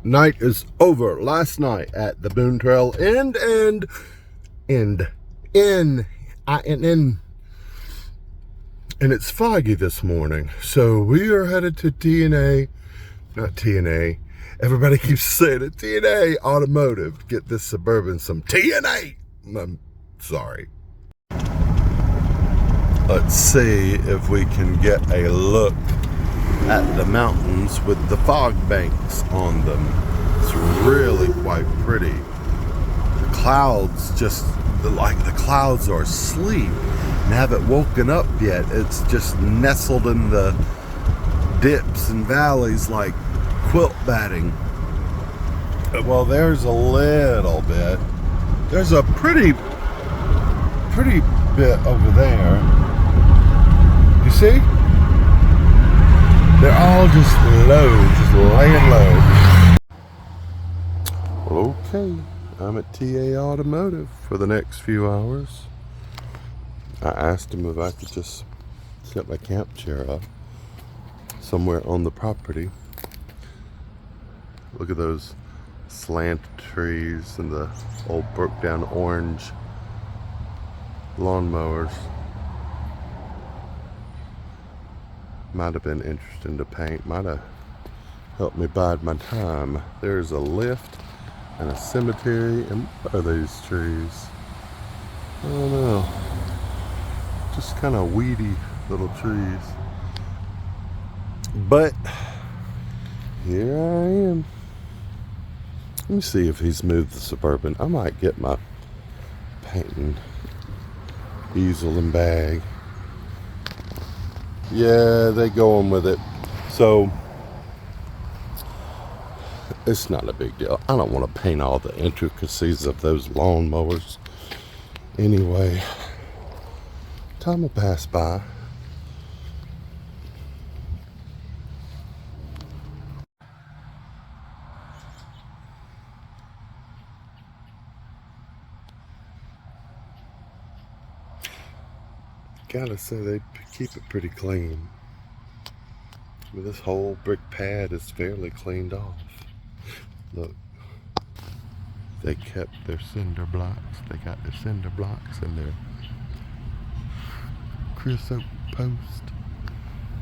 Night is over. Last night at the Boone Trail and it's foggy this morning. So we are headed to not TNA. Everybody keeps saying it. TNA Automotive. Get this Suburban some TNA. I'm sorry. Let's see if we can get a look at the mountains with the fog banks on them. It's really quite pretty. The clouds the clouds are asleep and haven't woken up yet. It's just nestled in the dips and valleys like quilt batting. Well, there's a little bit. There's a pretty bit over there. You see? They're all just low, just laying low. Okay, I'm at TA Automotive for the next few hours. I asked him if I could just set my camp chair up somewhere on the property. Look at those slant trees and the old broke down orange lawnmowers. Might have been interesting to paint, might have helped me bide my time. There's a lift and a cemetery, and what are these trees? I don't know. Just kind of weedy little trees. But here I am. Let me see if he's moved the Suburban. I might get my painting easel and bag. Yeah, they going with it. So it's not a big deal. I don't want to paint all the intricacies of those lawnmowers. Anyway, time will pass by. Gotta say, they keep it pretty clean. This whole brick pad is fairly cleaned off. Look, they kept their cinder blocks. They got their cinder blocks and their creosote post.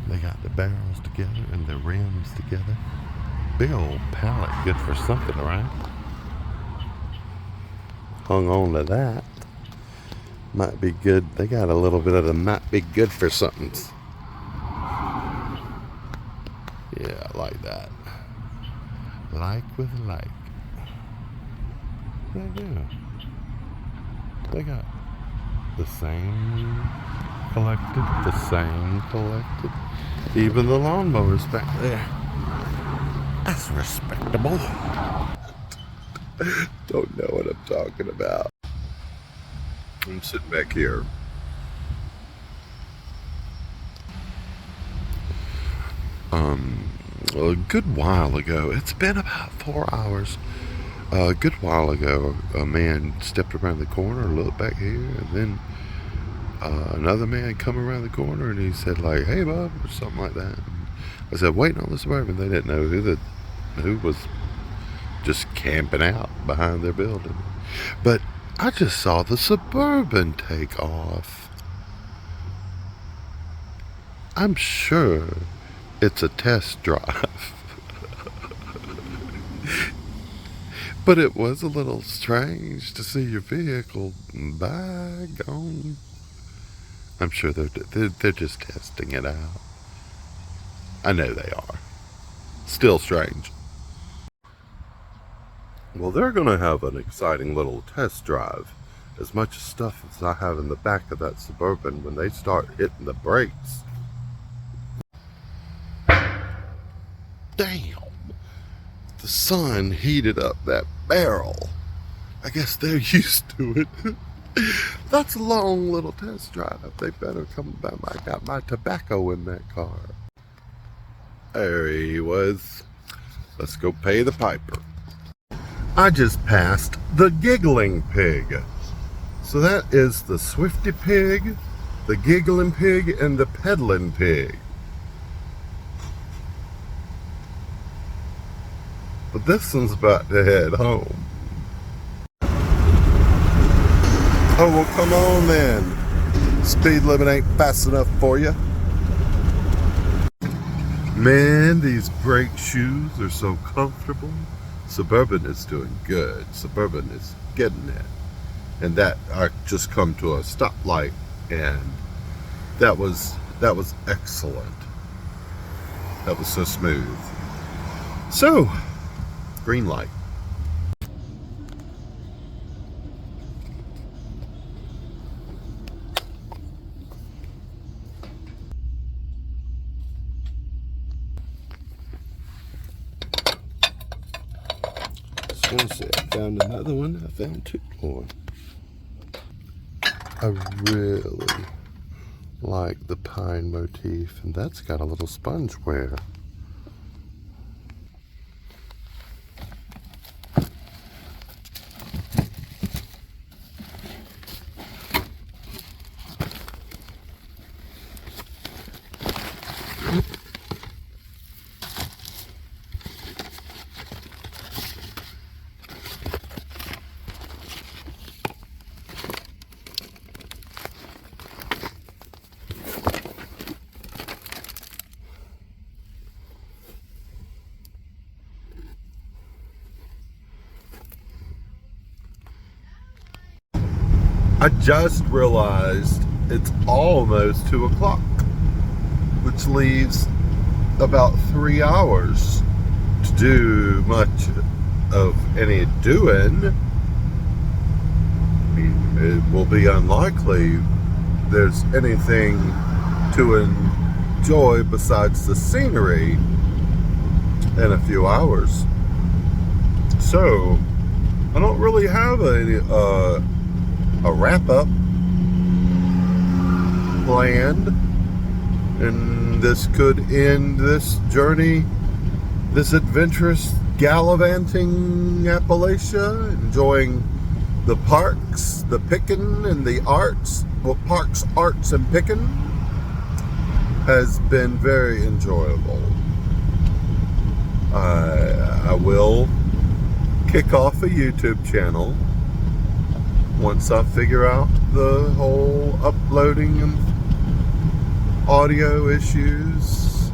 They got the barrels together and the rims together. Big old pallet, good for something, right? Hung on to that. Might be good. They got a little bit of the might be good for something. Yeah, I like that. Like with like. They do. They got the same collected. Even the lawnmowers back there. That's respectable. Don't know what I'm talking about. I'm sitting back here. A good while ago, it's been about 4 hours. A good while ago, a man stepped around the corner, looked back here, and then another man come around the corner and he said like, "Hey, Bob," or something like that. And I said, "Waiting on the Suburban." They didn't know who was just camping out behind their building. But I just saw the Suburban take off. I'm sure it's a test drive. But it was a little strange to see your vehicle gone. I'm sure they're just testing it out. I know they are. Still strange. Well, they're going to have an exciting little test drive. As much stuff as I have in the back of that Suburban when they start hitting the brakes. Damn! The sun heated up that barrel. I guess they're used to it. That's a long little test drive. They better come by. I got my tobacco in that car. There he was. Let's go pay the piper. I just passed the Giggling Pig. So that is the Swifty Pig, the Giggling Pig, and the Peddling Pig. but this one's about to head home. Oh, well, come on then. Speed limit ain't fast enough for you. Man, these brake shoes are so comfortable. Suburban is doing good. Suburban is getting it. And that, I just come to a stoplight, and that was excellent. That was so smooth. So, green light. I found another one. I found two more. I really like the pine motif, and that's got a little sponge wear. I just realized it's almost 2 o'clock, which leaves about 3 hours to do much of any doing. I mean, it will be unlikely there's anything to enjoy besides the scenery in a few hours. So, I don't really have a wrap-up planned, and this could end this journey, this adventurous gallivanting Appalachia, enjoying the parks, the picking, and the arts. Well, parks, arts, and picking has been very enjoyable. I will kick off a YouTube channel once I figure out the whole uploading and audio issues.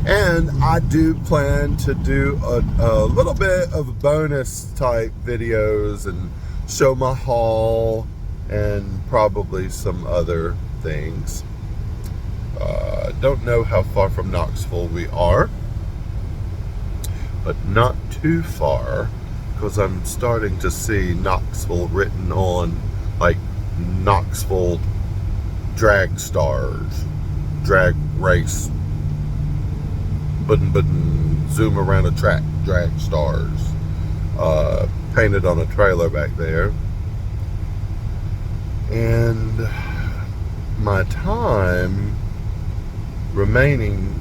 And I do plan to do a little bit of bonus type videos and show my haul and probably some other things. Don't know how far from Knoxville we are, but not too far, because I'm starting to see Knoxville written on, like Knoxville drag stars, drag race, button, zoom around a track, drag stars, painted on a trailer back there. And my time remaining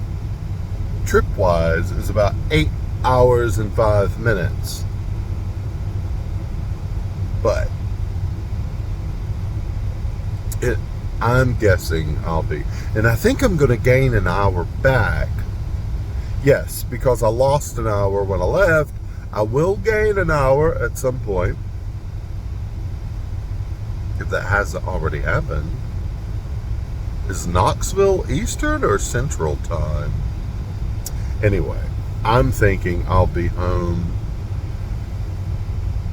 trip-wise is about 8 hours and 5 minutes. But I'm guessing I'll be, and I think I'm going to gain an hour back. Yes, because I lost an hour when I left. I will gain an hour at some point, if that hasn't already happened. Is Knoxville Eastern or Central Time? Anyway, I'm thinking I'll be home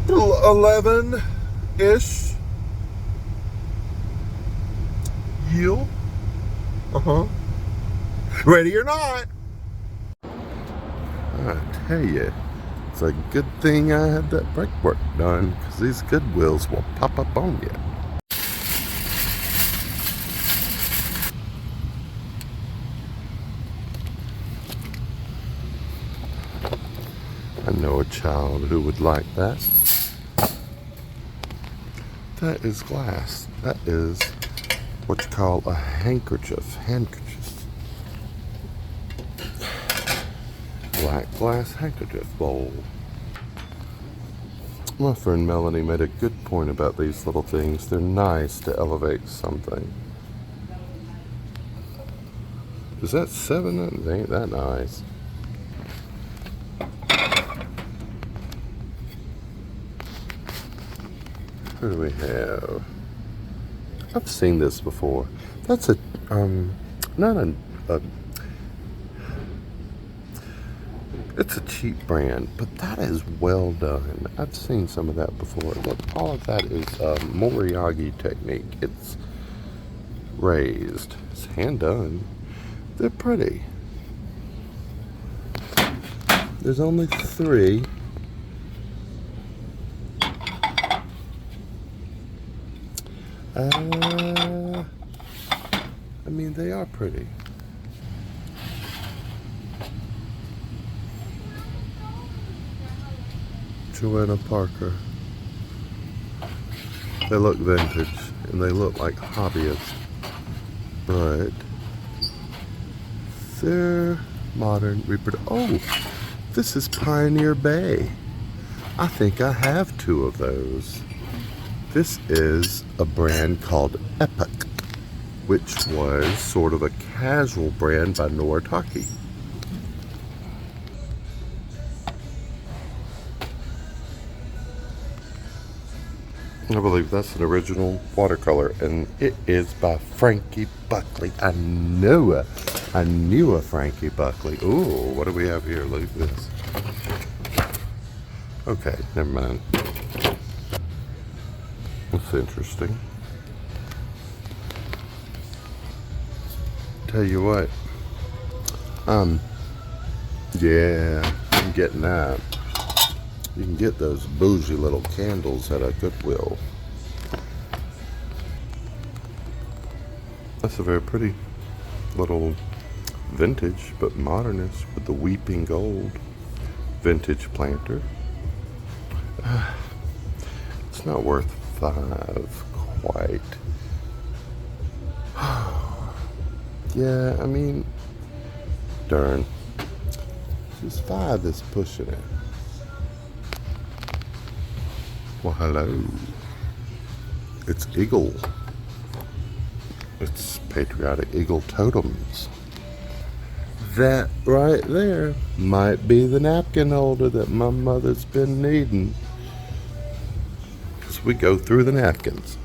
11-ish. You? Ready or not? I tell you, it's a good thing I had that brake work done, because these Goodwills will pop up on you. I know a child who would like that. That is glass. That is what you call a handkerchief. Black glass handkerchief bowl. My friend Melanie made a good point about these little things. They're nice to elevate something. Is that 7? Ain't that nice? Who do we have? I've seen this before. That's a, not a, it's a cheap brand, but that is well done. I've seen some of that before. Look, all of that is Moriarty technique. It's raised. It's hand done. They're pretty. There's only 3. I mean, they are pretty. Joanna Parker. They look vintage and they look like hobbyists, but they're modern. Oh, this is Pioneer Bay. I think I have 2 of those. This is a brand called Epic, which was sort of a casual brand by Noritake. I believe that's an original watercolor, and it is by Frankie Buckley. I knew a Frankie Buckley. Ooh, what do we have here? Look at this. Okay, never mind. That's interesting. Tell you what. Yeah, I'm getting that. You can get those bougie little candles at a Goodwill. That's a very pretty little vintage, but modernist with the weeping gold vintage planter. It's not worth 5 quite. Yeah, I mean, darn. Just 5 is pushing it. Well, hello. It's Eagle. It's patriotic Eagle totems. That right there might be the napkin holder that my mother's been needing. Because we go through the napkins.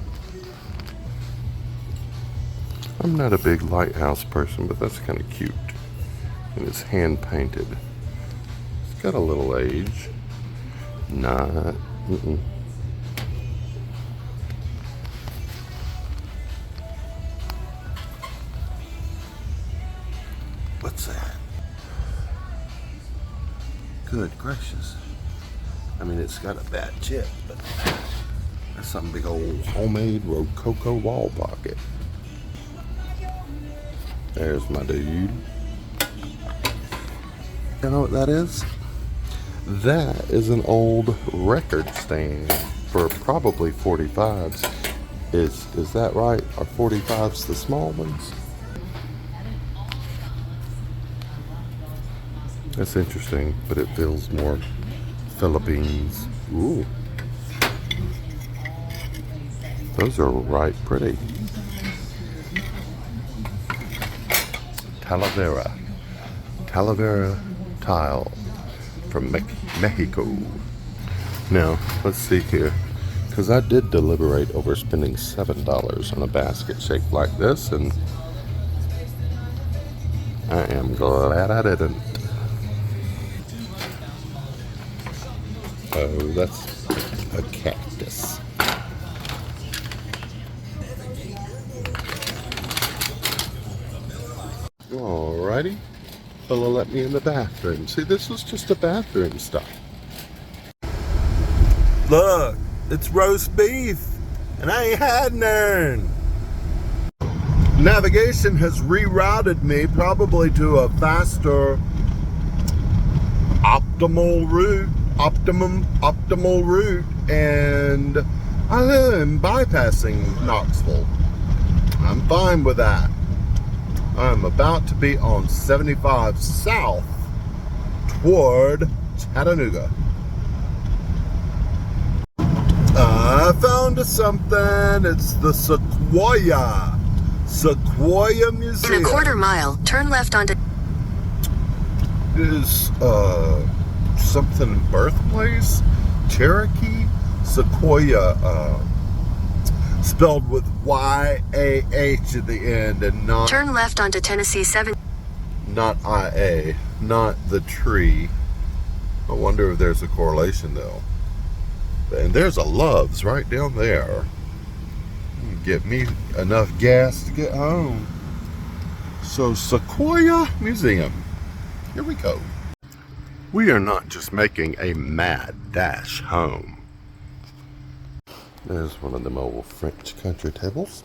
I'm not a big lighthouse person, but that's kind of cute. And it's hand painted. It's got a little age. Not. What's that? Good gracious. I mean, it's got a bad chip, but that's some big old homemade Rococo wall pocket. There's my dude. You know what that is? That is an old record stand for probably 45s. Is that right? Are 45s the small ones? That's interesting, but it feels more Philippines. Ooh. Those are right pretty. Talavera tile from Mexico. Now, let's see here. Because I did deliberate over spending $7 on a basket shaped like this, and I am glad I didn't. Oh, that's a cactus. Alrighty. Fella let me in the bathroom. See, this was just a bathroom stuff. Look, it's roast beef, and I ain't had none. Navigation has rerouted me probably to a faster optimal route, and I am bypassing Knoxville. I'm fine with that. I'm about to be on 75 south toward Chattanooga. I found something. It's the Sequoia Museum. In a quarter mile, turn left onto... Is something birthplace? Cherokee? Sequoia spelled with Y-A-H at the end and not... Turn left onto Tennessee 7. Not I-A, not the tree. I wonder if there's a correlation though. And there's a Love's right down there. Get me enough gas to get home. So Sequoia Museum. Here we go. We are not just making a mad dash home. There's one of them old French country tables.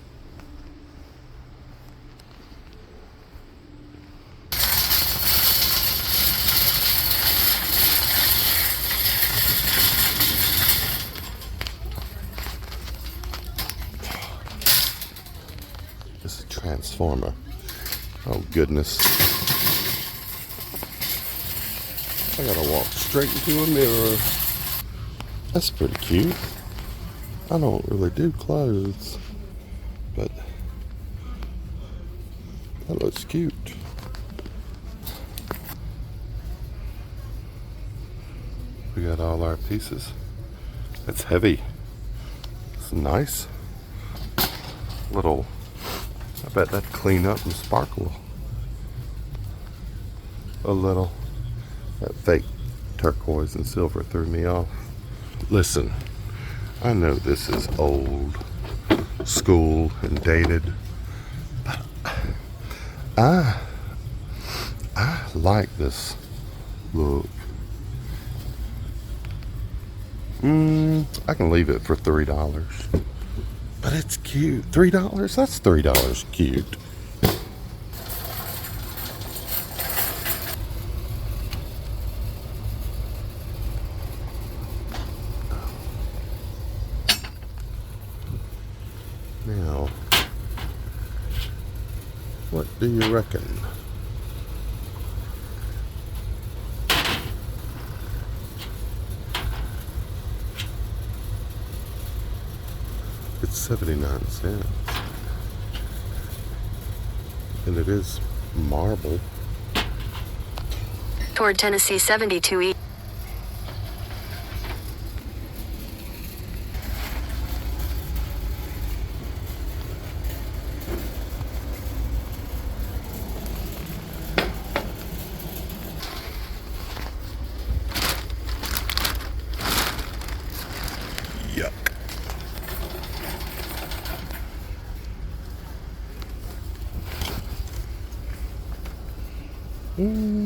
It's a transformer. Oh goodness. I gotta walk straight into a mirror. That's pretty cute. I don't really do clothes, but that looks cute. We got all our pieces. It's heavy. It's nice. Little, I bet that'd clean up and sparkle a little. That fake turquoise and silver threw me off. Listen, I know this is old school and dated, but I like this look. I can leave it for $3, but it's cute. $3? That's $3 cute. Now, what do you reckon? It's 79 cents. And it is marble. Toward Tennessee 72 E. Yuck.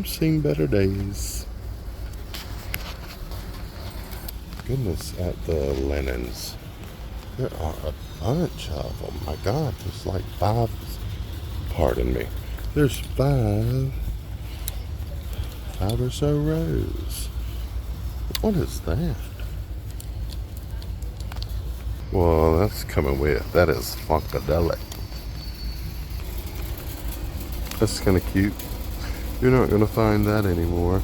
Seen better days. Goodness, at the linens. There are a bunch of them. My God, there's like 5. Pardon me. There's 5 or so rows. What is that? Well, that's coming with. That is funkadelic. That's kind of cute. You're not going to find that anymore.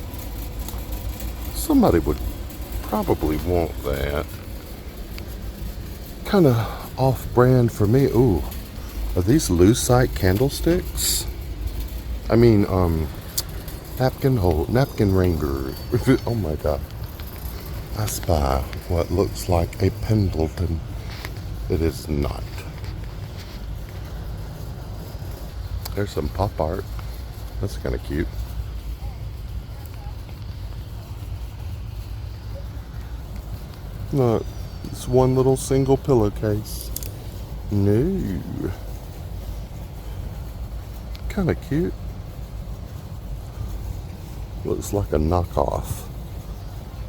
Somebody would probably want that. Kind of off-brand for me. Ooh, are these lucite candlesticks? I mean, napkin ringer. Oh my God. I spy what looks like a Pendleton. It is not. There's some pop art. That's kind of cute. No, it's one little single pillowcase. No. Kind of cute. Looks like a knockoff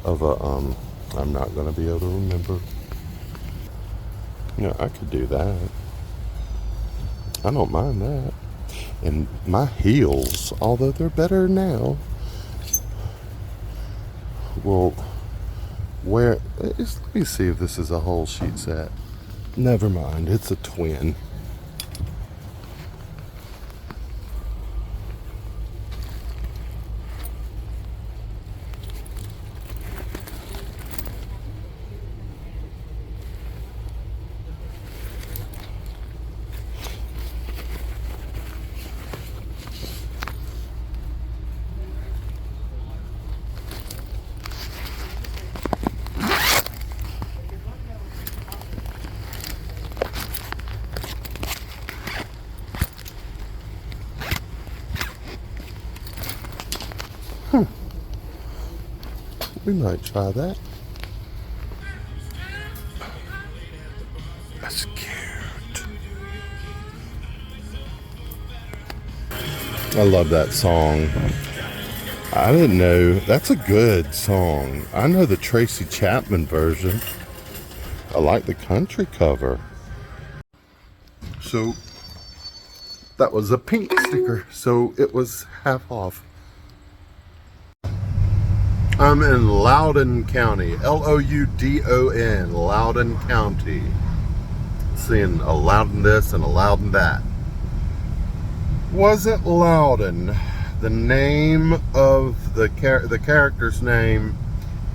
of a, I'm not going to be able to remember. Yeah, I could do that. I don't mind that. And my heels, although they're better now, will wear. Let me see if this is a whole sheet set. Never mind, it's a twin. We might try that. That's cute. I love that song. I didn't know. That's a good song. I know the Tracy Chapman version. I like the country cover. So that was a pink sticker, so it was half off. I'm in Loudoun County, Loudon, Loudoun County. Seeing a Loudoun this and a Loudoun that. Wasn't Loudoun the name of the character's name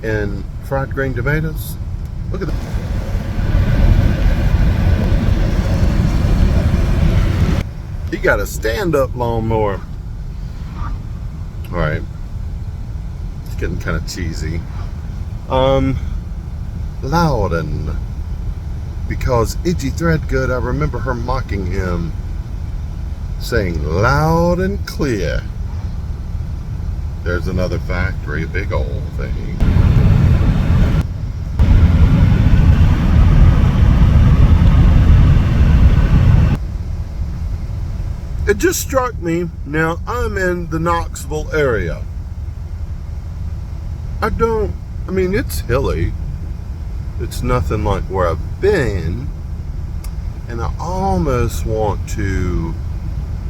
in Fried Green Tomatoes? Look at that. He got a stand-up lawnmower. All right. It's getting kind of cheesy. Loudoun. Because Idgie Threadgood, I remember her mocking him, saying loud and clear. There's another factory, a big old thing. It just struck me, now I'm in the Knoxville area. I mean, it's hilly. It's nothing like where I've been. And I almost want to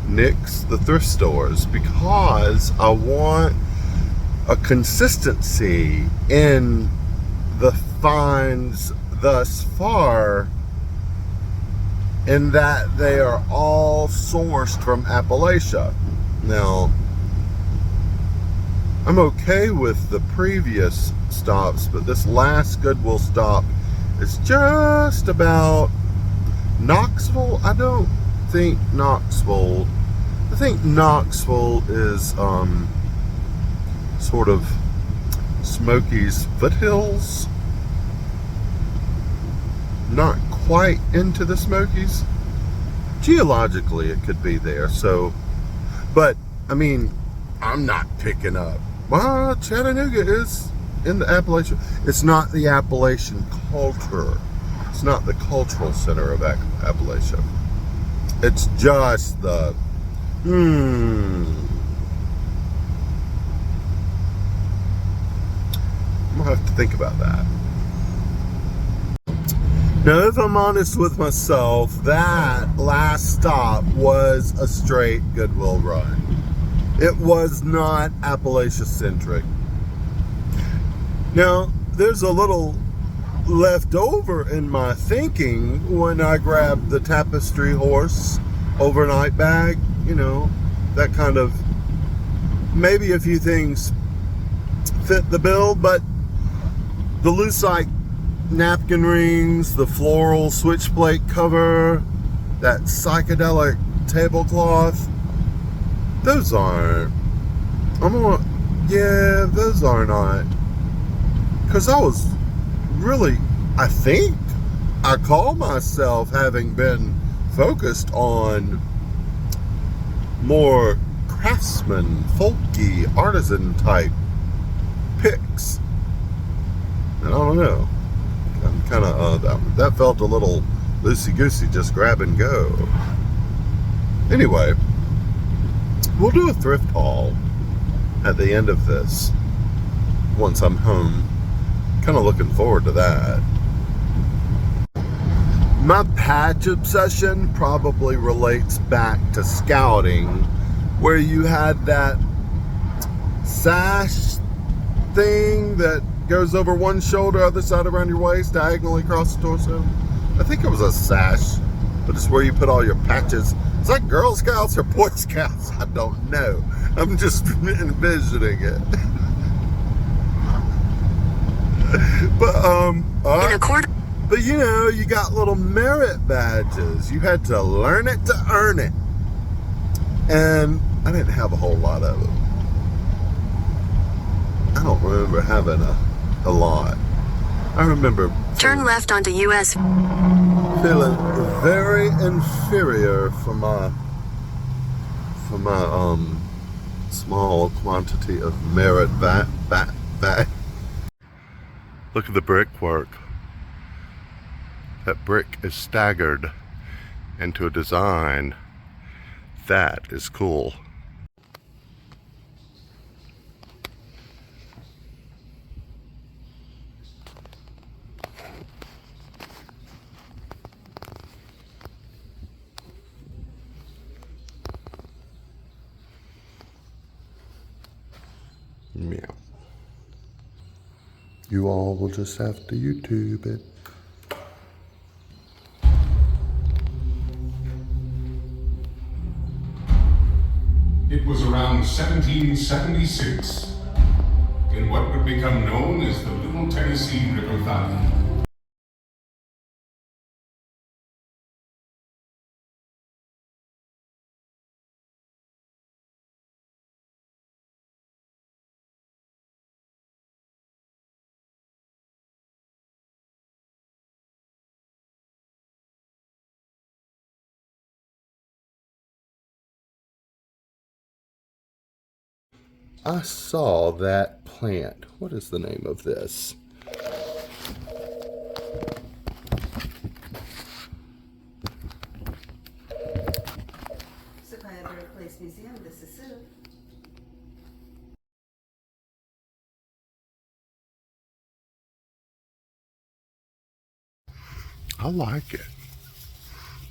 nix the thrift stores because I want a consistency in the finds thus far, in that they are all sourced from Appalachia. Now, I'm okay with the previous stops, but this last Goodwill stop is just about Knoxville. I don't think Knoxville, I think Knoxville is sort of Smokies foothills, not quite into the Smokies. Geologically it could be there, so, but I mean, I'm not picking up, well, Chattanooga is in the Appalachian. It's not the Appalachian culture. It's not the cultural center of Appalachia. It's just the, I'm gonna have to think about that. Now, if I'm honest with myself, that last stop was a straight Goodwill run. It was not Appalachia-centric. Now, there's a little left over in my thinking when I grabbed the Tapestry horse overnight bag, you know, that kind of, maybe a few things fit the bill, but the lucite napkin rings, the floral switchblade cover, that psychedelic tablecloth, those aren't, those are not, because I was really, I think I call myself having been focused on more craftsman, folky, artisan type picks. And I don't know, I'm kind of, that felt a little loosey-goosey, just grab and go. Anyway, we'll do a thrift haul at the end of this, once I'm home. Kind of looking forward to that. My patch obsession probably relates back to scouting, where you had that sash thing that goes over one shoulder, other side around your waist, diagonally across the torso. I think it was a sash, but it's where you put all your patches. Is that Girl Scouts or Boy Scouts? I don't know. I'm just envisioning it. But you know, you got little merit badges. You had to learn it to earn it. And I didn't have a whole lot of them. I don't remember having a lot. I remember Turn left onto US. feeling very inferior for my small quantity of merit Look at the brickwork. That brick is staggered into a design. That is cool. Meow. You all will just have to YouTube it. It was around 1776, in what would become known as the Little Tennessee River Valley. I saw that plant. What is the name of this? Sequoia Birthplace Museum, this is Sue. I like it.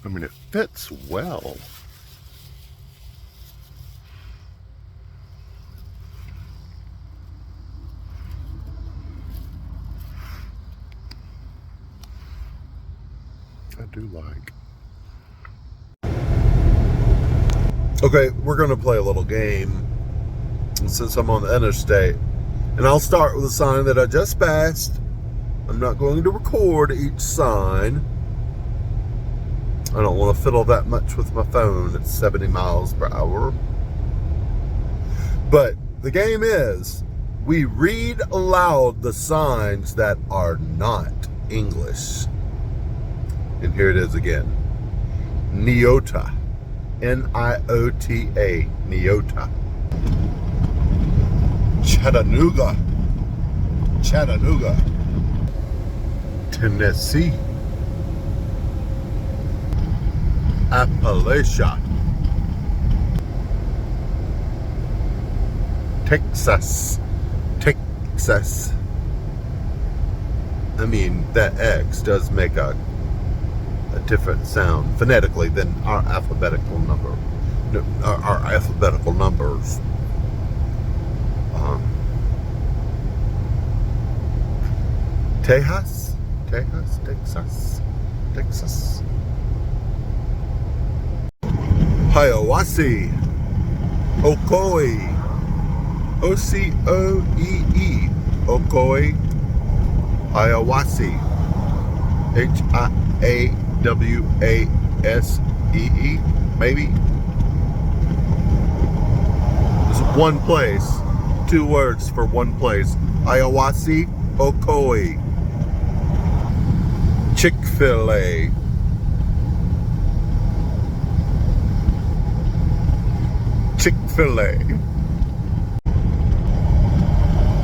I mean, it fits well. I do like. Okay, we're going to play a little game since I'm on the interstate. And I'll start with a sign that I just passed. I'm not going to record each sign. I don't want to fiddle that much with my phone at 70 miles per hour. But the game is, we read aloud the signs that are not English. And here it is again. Niota. N-I-O-T-A. Niota. Chattanooga. Chattanooga. Tennessee. Appalachia. Texas. Texas. I mean, that X does make a different sound phonetically than our alphabetical number. Our alphabetical numbers. Texas. Hiawassee. Ocoee. O-C-O-E-E. Ocoee. Hiawassee. H-I-A-W-A-S-E-E. Maybe. There's one place. 2 words for one place. Hiawassee. Ocoee. Chick-fil-A. Chick-fil-A.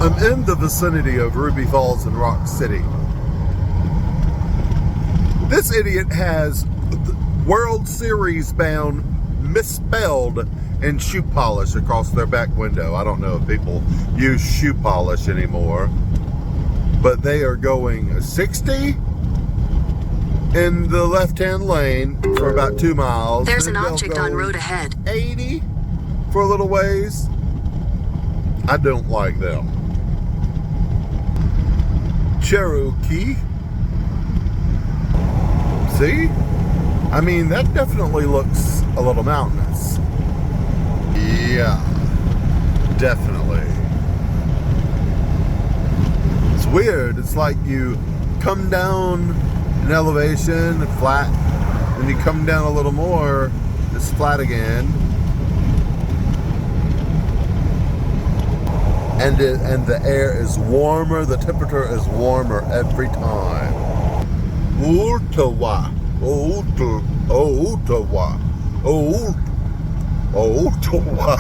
I'm in the vicinity of Ruby Falls and Rock City. This idiot has World Series bound misspelled in shoe polish across their back window. I don't know if people use shoe polish anymore, but they are going 60 in the left-hand lane for about 2 miles. There's an Then they'll object go on road ahead. 80 for a little ways. I don't like them. Cherokee. See? I mean, that definitely looks a little mountainous. Yeah, definitely. It's weird. It's like you come down an elevation, flat, and you come down a little more, it's flat again. And the air is warmer, the temperature is warmer every time. Ottawa. Ottawa. Ottawa. Ottawa.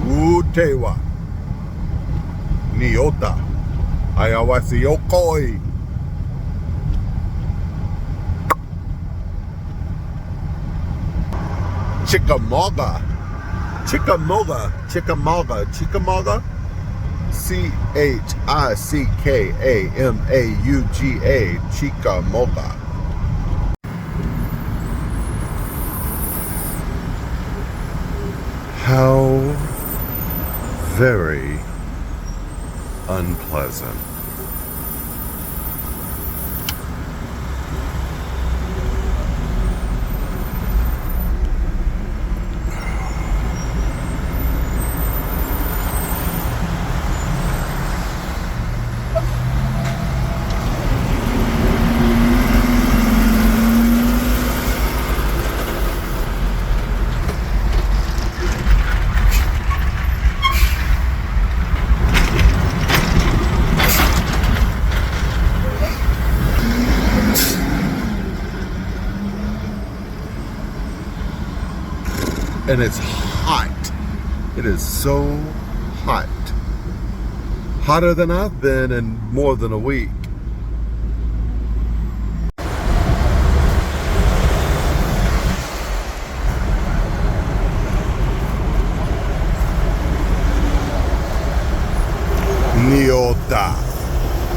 Utewa. Niota. Ayawasi Okoi. Chickamauga. Chickamauga. Chickamauga. Chickamauga. Chickamauga. Chickamauga. How very unpleasant. And it's hot. It is so hot. Hotter than I've been in more than a week. Niota.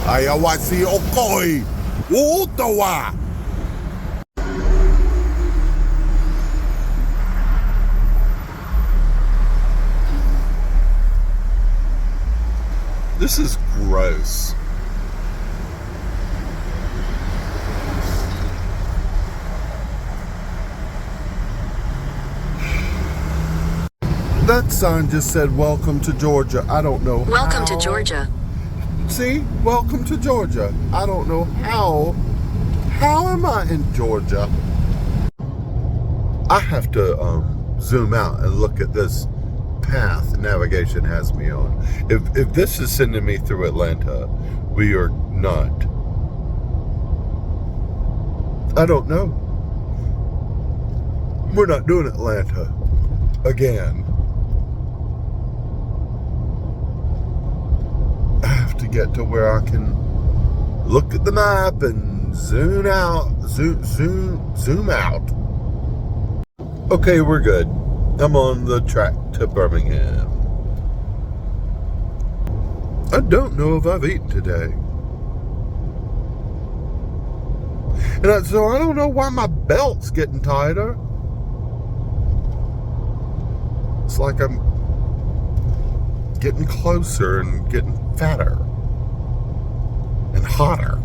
Ayawasi Okoi. Ottawa. This is gross. That sign just said, "Welcome to Georgia." I don't know Welcome to how. Georgia. See? Welcome to Georgia. I don't know how. How am I in Georgia? I have to zoom out and look at this path navigation has me on. If this is sending me through Atlanta, we are not. I don't know. We're not doing Atlanta again. I have to get to where I can look at the map and zoom out. Zoom out. Okay, we're good. I'm on the track to Birmingham. I don't know if I've eaten today. So I don't know why my belt's getting tighter. It's like I'm getting closer and getting fatter and hotter.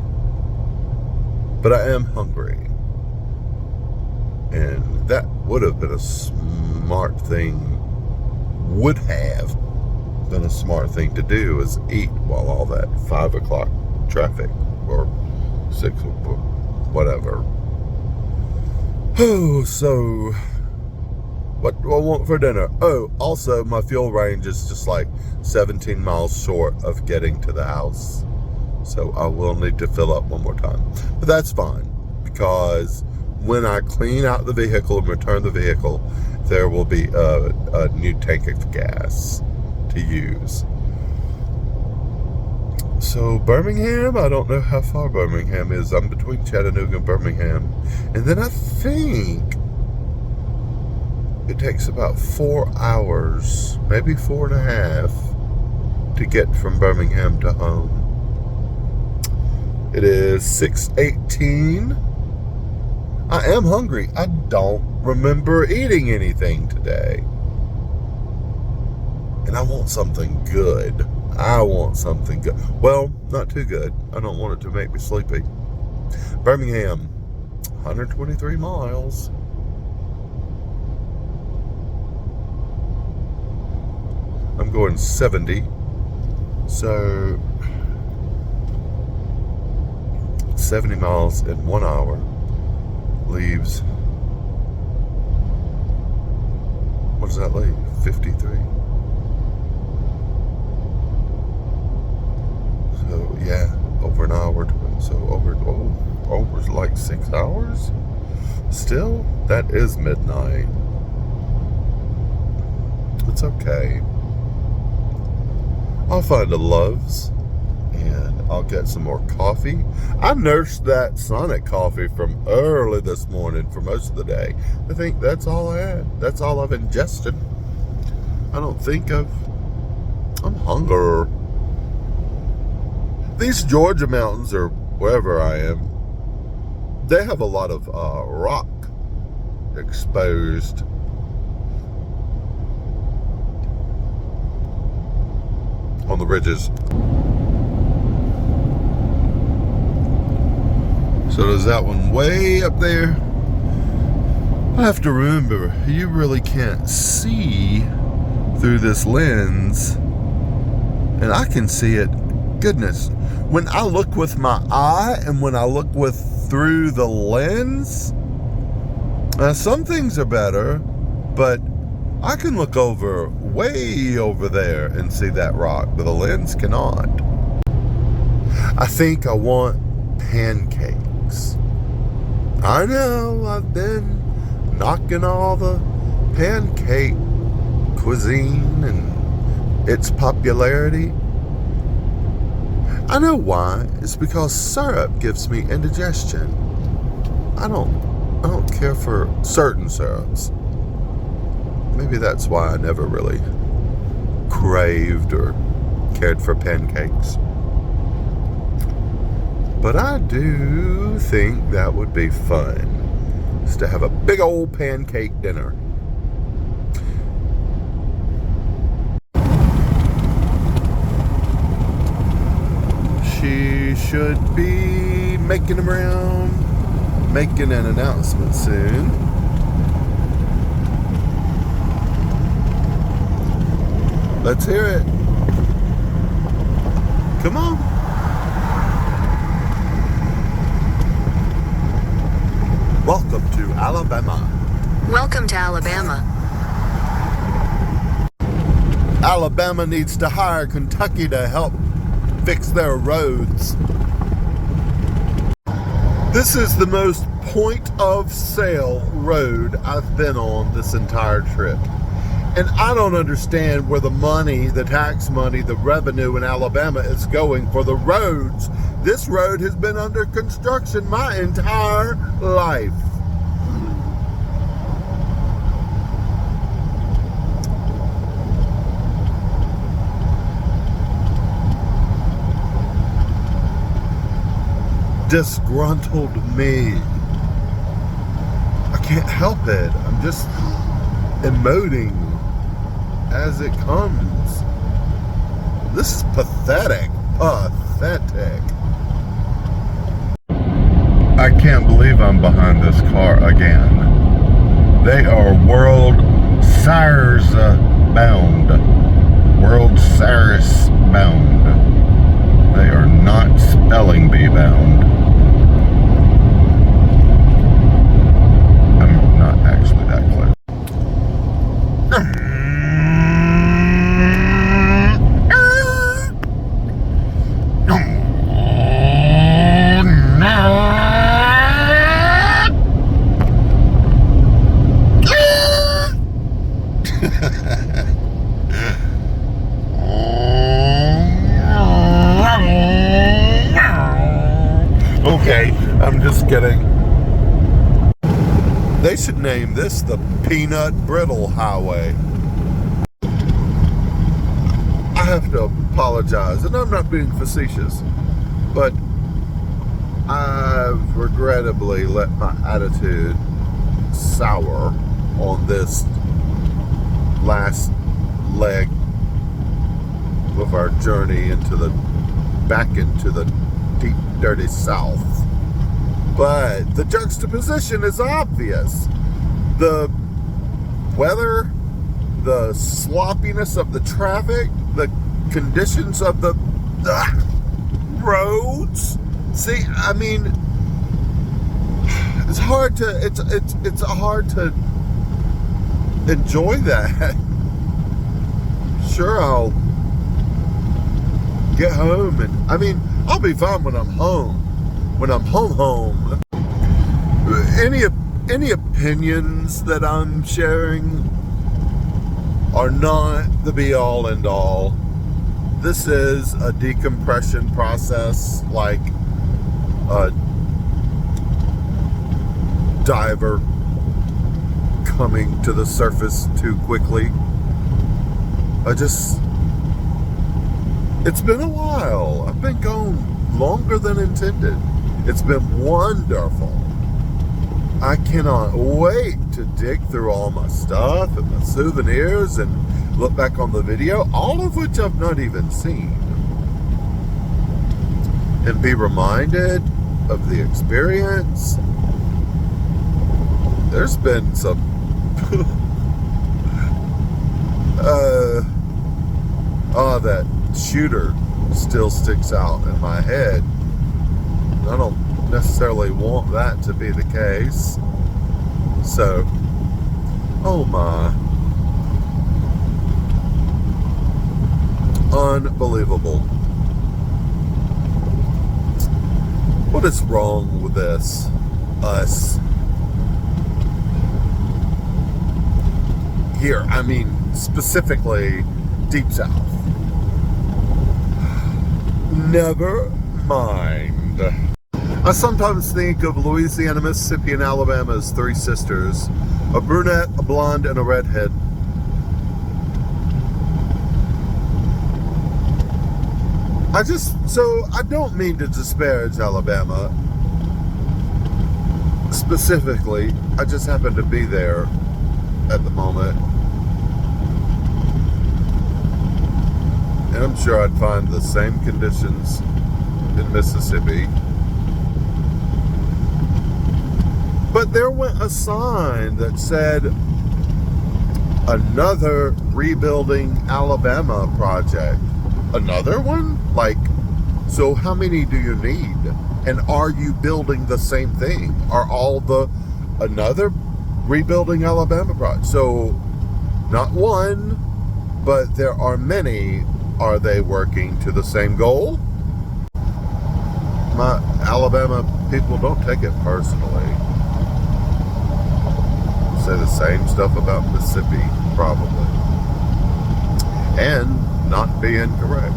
But I am hungry. And that would have been a smart thing, would have been a smart thing to do, is eat while all that 5 o'clock traffic or 6 or whatever. Oh, so what do I want for dinner? Oh, also my fuel range is just like 17 miles short of getting to the house. So I will need to fill up one more time. But that's fine, because when I clean out the vehicle and return the vehicle, there will be a new tank of gas to use. So Birmingham, I don't know how far Birmingham is. I'm between Chattanooga and Birmingham. And then I think it takes about 4 hours, maybe 4.5, to get from Birmingham to home. It is 6:18. I am hungry. I don't remember eating anything today. And I want something good. I want something good. Well, not too good. I don't want it to make me sleepy. Birmingham, 123 miles. I'm going 70. So 70 miles in 1 hour leaves, what does that leave? 53. So Yeah, over an hour. So over like 6 hours. Still, that is midnight. It's okay. I'll find a Love's and I'll get some more coffee. I nursed that Sonic coffee from early this morning for most of the day. I think that's all I had. That's all I've ingested. I'm hungry. These Georgia mountains, or wherever I am, they have a lot of rock exposed. On the ridges. So there's that one way up there. I have to remember, you really can't see through this lens, and I can see it. Goodness, when I look with my eye and when I look through the lens, some things are better, but I can look way over there and see that rock, but the lens cannot. I think I want pancakes. I know, I've been knocking all the pancake cuisine and its popularity. I know why. It's because syrup gives me indigestion. I don't care for certain syrups. Maybe that's why I never really craved or cared for pancakes. But I do think that would be fun, is to have a big old pancake dinner. She should be making an announcement soon. Let's hear it. Come on. Welcome to Alabama. Welcome to Alabama. Alabama needs to hire Kentucky to help fix their roads. This is the most point of sale road I've been on this entire trip. And I don't understand where the money, the tax money, the revenue in Alabama is going for the roads. This road has been under construction my entire life. Disgruntled me. I can't help it. I'm just emoting as it comes. This is pathetic. Pathetic. I can't believe I'm behind this car again. They are World Cyrus bound. World Cyrus bound. They are not spelling bee bound. I'm not actually that close. Okay, I'm just kidding. They should name this the Peanut Brittle Highway. I have to apologize, and I'm not being facetious, but I've regrettably let my attitude sour on this last leg of our journey back into the deep, dirty South. But the juxtaposition is obvious. The weather, the sloppiness of the traffic, the conditions of the roads. See, I mean, it's hard to enjoy that. Sure, I'll get home and, I mean, I'll be fine when I'm home. When I'm home. Any opinions that I'm sharing are not the be-all and all. This is a decompression process, like a diver coming to the surface too quickly. It's been a while. I've been gone longer than intended. It's been wonderful. I cannot wait to dig through all my stuff and my souvenirs and look back on the video, all of which I've not even seen, and be reminded of the experience. There's been some that shooter still sticks out in my head. I don't necessarily want that to be the case. So, oh my. Unbelievable. What is wrong with this? Us. Here, I mean, specifically Deep South. Never mind. I sometimes think of Louisiana, Mississippi, and Alabama as three sisters. A brunette, a blonde, and a redhead. I don't mean to disparage Alabama. Specifically, I just happen to be there at the moment. And I'm sure I'd find the same conditions in Mississippi. But there went a sign that said, another rebuilding Alabama project. Another one? Like, so how many do you need? And are you building the same thing? Are all another rebuilding Alabama project? So, not one, but there are many. Are they working to the same goal? My Alabama people don't take it personally. Say the same stuff about Mississippi, probably. And not be incorrect.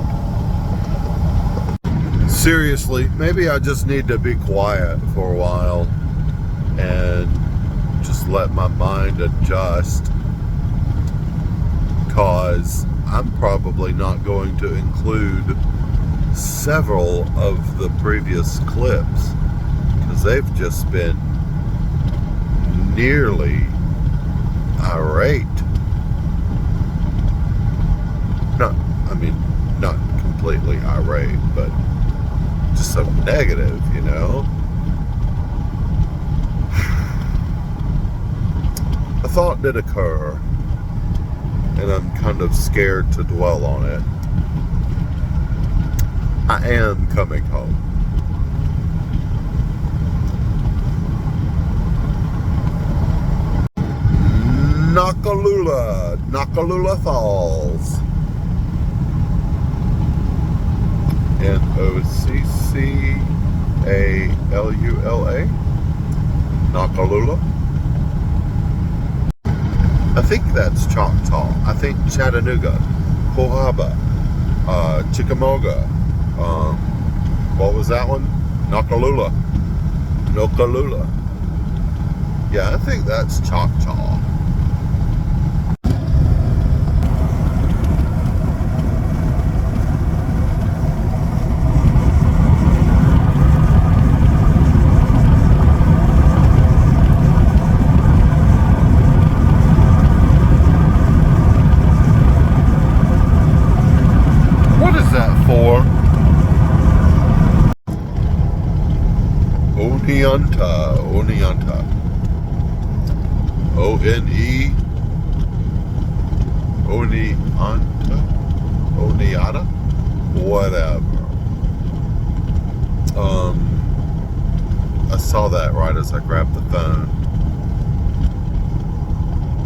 Seriously, maybe I just need to be quiet for a while and just let my mind adjust, cause I'm probably not going to include several of the previous clips because they've just been nearly irate. Not completely irate, but just so negative, you know? A thought did occur, and I'm kind of scared to dwell on it. I am coming home. Nakalula Falls. Noccalula. Nakalula. I think that's Choctaw. I think Chattanooga, Coahaba, Chickamauga. What was that one? Noccalula. Yeah, I think that's Choctaw. Oneonta. O-N-E. Oneonta. Whatever. I saw that right as I grabbed the phone.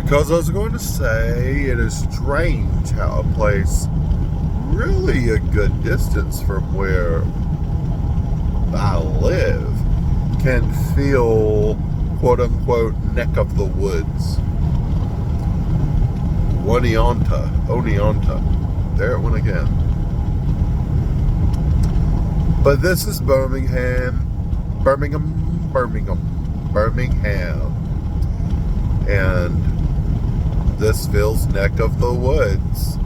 Because I was going to say, it is strange how a place really a good distance from where I live can feel, quote unquote, neck of the woods. Oneonta. There it went again. But this is Birmingham. And this feels neck of the woods.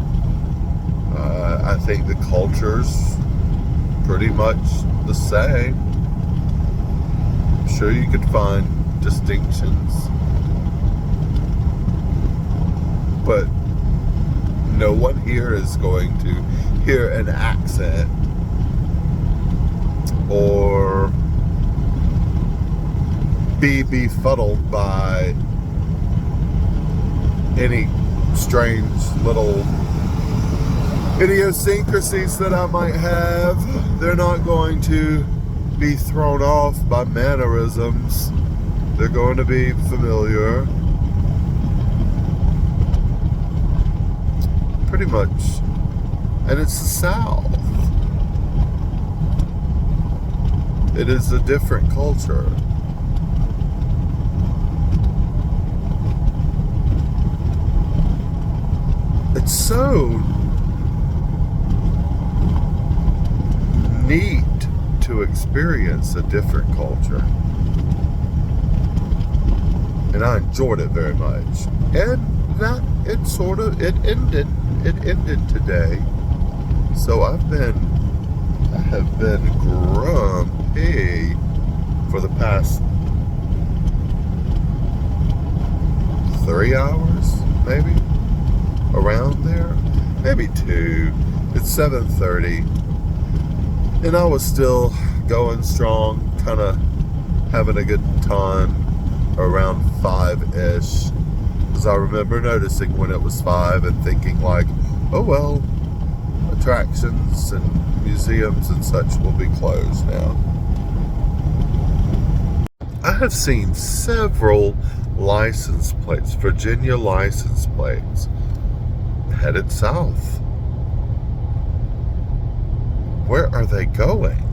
I think the culture's pretty much the same. I'm sure you could find distinctions. But no one here is going to hear an accent or be befuddled by any strange little idiosyncrasies that I might have. They're not going to be thrown off by mannerisms. They're going to be familiar. Pretty much. And it's the South. It is a different culture. It's so neat to experience a different culture. And I enjoyed it very much. And that it ended today. So I have been grumpy for the past 3 hours, maybe, around there, maybe 2. It's 7:30, and I was still going strong, kind of having a good time around 5-ish, because I remember noticing when it was 5 and thinking like, oh well, attractions and museums and such will be closed now. I have seen several license plates, Virginia license plates, headed south. Where are they going?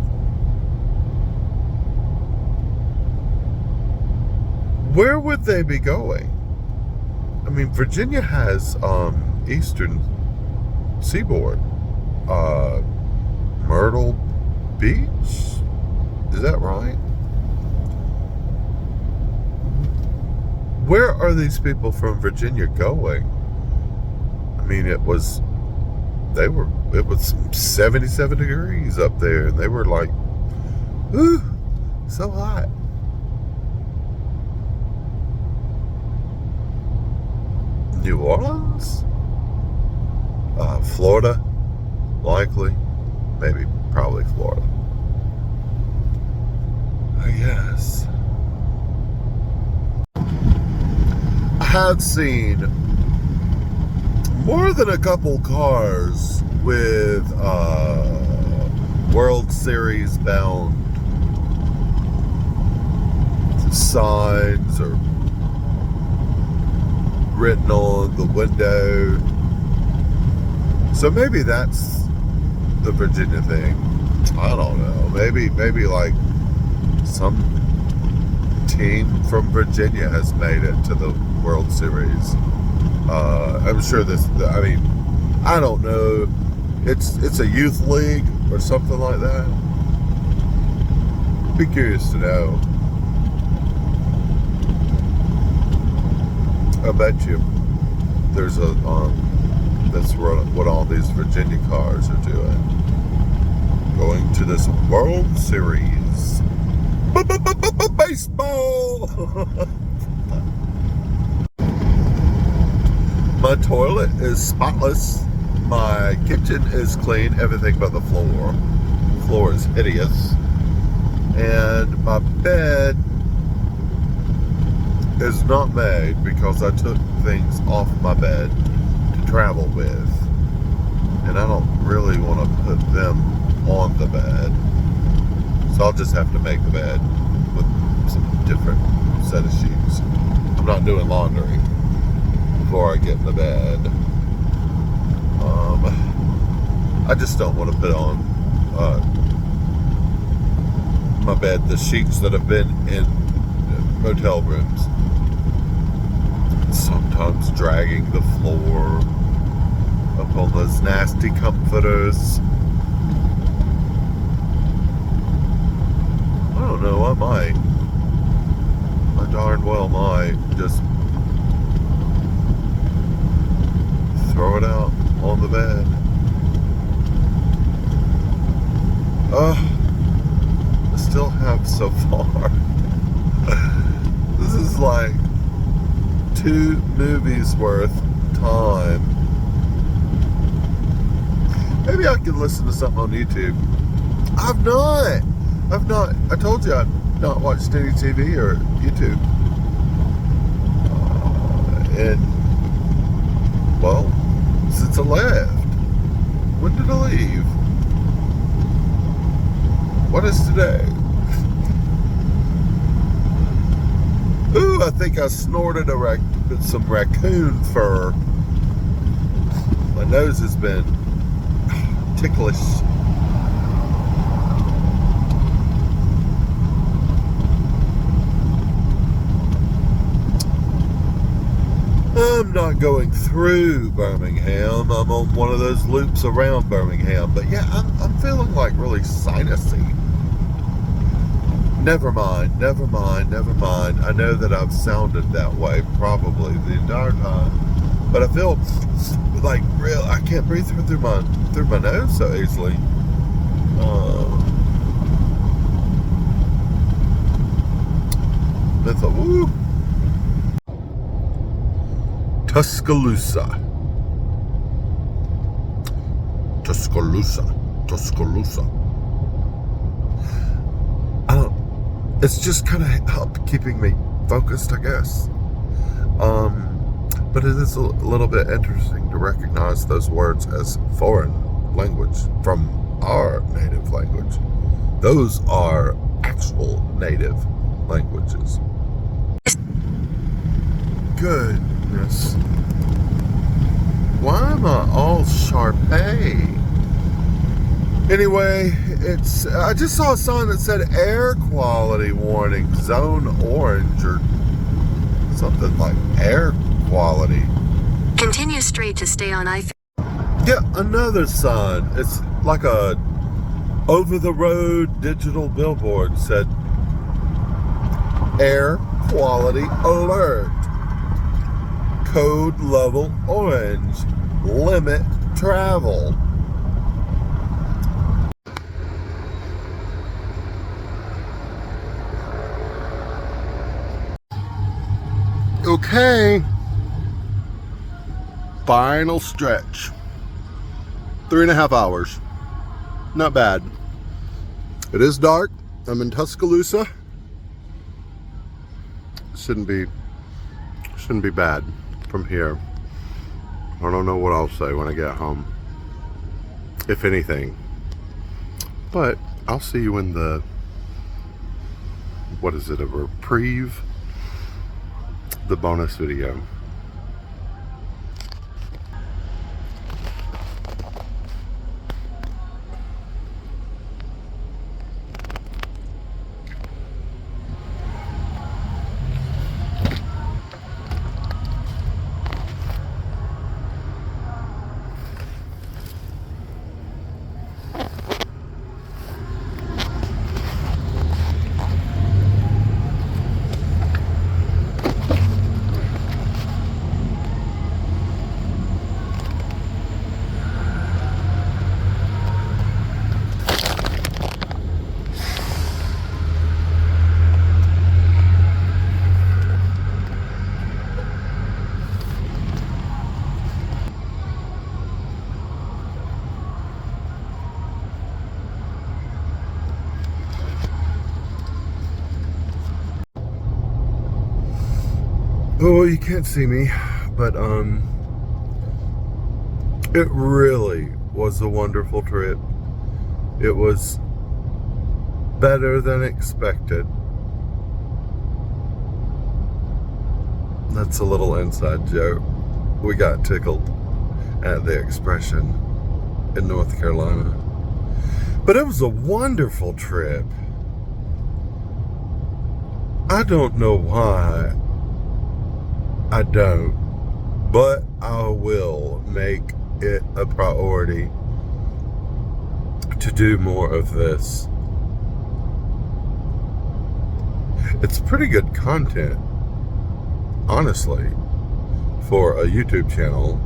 Where would they be going? I mean, Virginia has eastern seaboard. Myrtle Beach? Is that right? Where are these people from Virginia going? I mean, it was 77 degrees up there, and they were like, ooh, so hot. New Orleans? Florida? Likely. Maybe, probably Florida. I guess. I have seen more than a couple cars with World Series bound signs or written on the window. So maybe that's the Virginia thing. I don't know. Maybe like some team from Virginia has made it to the World Series. I'm sure I mean, I don't know. It's a youth league or something like that. Be curious to know. I bet you there's a that's what all these Virginia cars are doing. Going to this World Series. Baseball! My toilet is spotless. My kitchen is clean. Everything but the floor. The floor is hideous. And my bed is not made because I took things off my bed to travel with. And I don't really want to put them on the bed. So I'll just have to make the bed with some different set of sheets. I'm not doing laundry before I get in the bed. I just don't want to put on my bed, the sheets that have been in motel rooms. Sometimes dragging the floor up on those nasty comforters. I don't know, I might. I darn well might just throw it out on the bed. I still have so far. This is like 2 movies worth time. Maybe I could listen to something on YouTube. I've not. I told you I've not watched any TV or YouTube. And, well, since I left. When did I leave? What is today? Ooh, I think I snorted some raccoon fur. My nose has been ticklish. I'm not going through Birmingham. I'm on one of those loops around Birmingham. But yeah, I'm feeling like really sinusy. Never mind. I know that I've sounded that way probably the entire time. But I feel like I can't breathe through my nose so easily. I thought, woo. Tuscaloosa. It's just kind of helped keeping me focused, I guess. But it is a little bit interesting to recognize those words as foreign language from our native language. Those are actual native languages. Goodness. Why am I all Sharpay? Anyway, I just saw a sign that said air quality warning, zone orange, or something like air quality. Continue straight to stay on I-50. Yeah, another sign. It's like a over-the-road digital billboard said air quality alert. Code level orange. Limit travel. Okay. Final stretch. 3.5 hours. Not bad. It is dark. I'm in Tuscaloosa. Shouldn't be bad from here. I don't know what I'll say when I get home, if anything. But I'll see you in the, what is it, a reprieve? The bonus video. Oh, you can't see me, but it really was a wonderful trip. It was better than expected. That's a little inside joke. We got tickled at the expression in North Carolina. But it was a wonderful trip. I don't know why I don't, but I will make it a priority to do more of this. It's pretty good content, honestly, for a YouTube channel.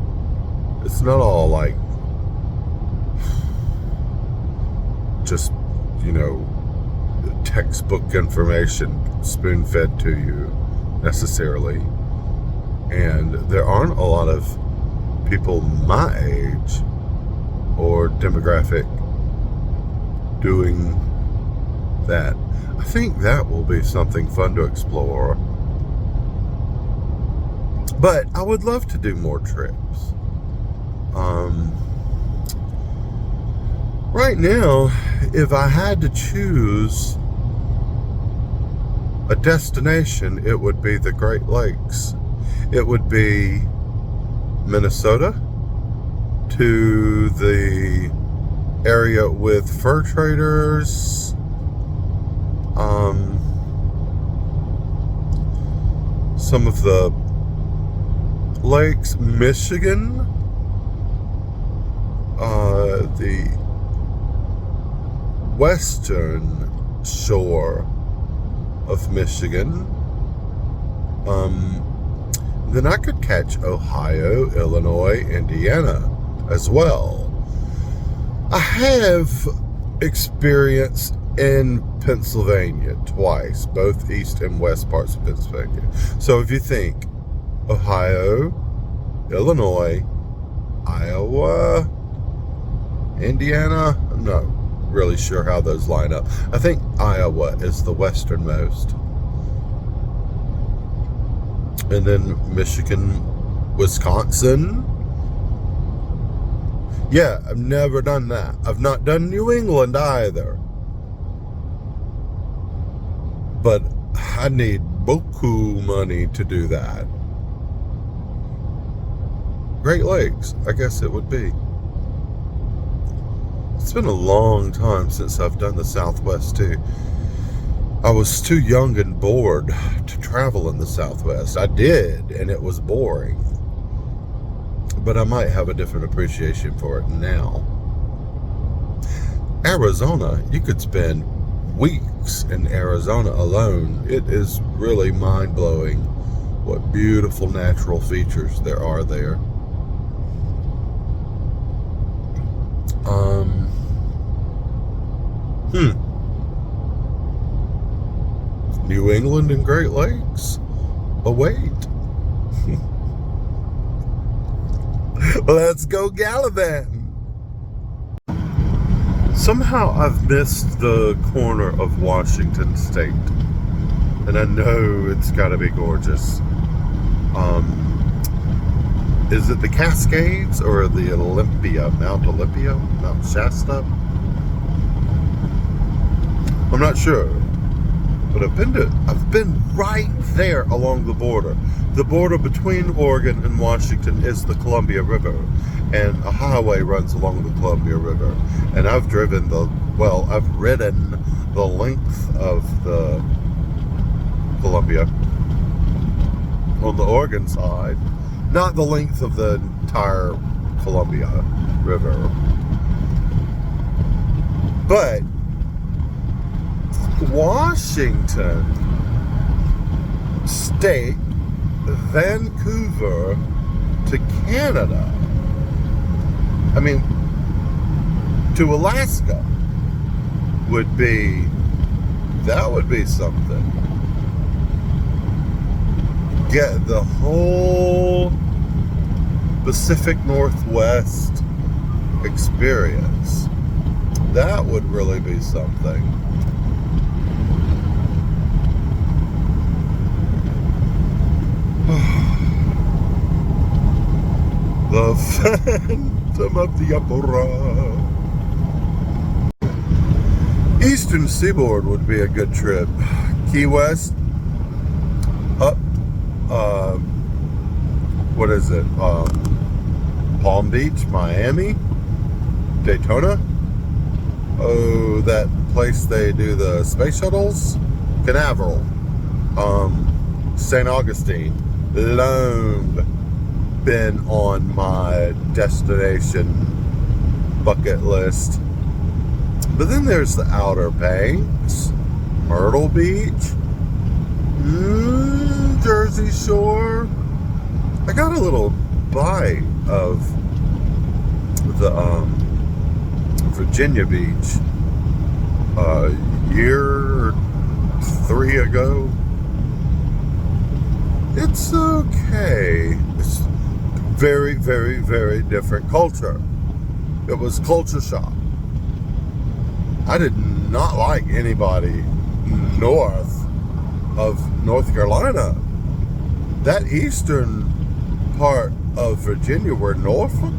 It's not all like just, you know, textbook information spoon-fed to you necessarily. And there aren't a lot of people my age or demographic doing that. I think that will be something fun to explore. But I would love to do more trips. Right now, if I had to choose a destination, it would be the Great Lakes. It would be Minnesota, to the area with fur traders, some of the lakes, Michigan, the western shore of Michigan. Then I could catch Ohio, Illinois, Indiana as well. I have experience in Pennsylvania twice, both east and west parts of Pennsylvania. So if you think Ohio, Illinois, Iowa, Indiana, I'm not really sure how those line up. I think Iowa is the westernmost. And then Michigan, Wisconsin. Yeah, I've never done that. I've not done New England either. But I need beaucoup money to do that. Great Lakes, I guess it would be. It's been a long time since I've done the Southwest too. I was too young and bored to travel in the Southwest. I did, and it was boring. But I might have a different appreciation for it now. Arizona, you could spend weeks in Arizona alone. It is really mind-blowing what beautiful natural features there are there. New England and Great Lakes await. Let's go gallivanting. Somehow I've missed the corner of Washington State, and I know it's got to be gorgeous. Is it the Cascades or the Mount Olympia, Mount Shasta? I'm not sure. But I've been right there along the border. The border between Oregon and Washington is the Columbia River, and a highway runs along the Columbia River. And I've ridden the length of the Columbia on the Oregon side, not the length of the entire Columbia River. But Washington State, Vancouver to Canada, I mean, to Alaska would be something. Get the whole Pacific Northwest experience. That would really be something. The Phantom of the Opera. Eastern Seaboard would be a good trip. Key West, up, what is it? Palm Beach, Miami, Daytona. Oh, that place they do the space shuttles, Canaveral. St. Augustine, long been on my destination bucket list. But then there's the Outer Banks, Myrtle Beach, Jersey Shore. I got a little bite of the Virginia Beach a year or 3 ago. It's okay. It's very, very, very different culture. It was culture shock. I did not like anybody north of North Carolina. That eastern part of Virginia where Norfolk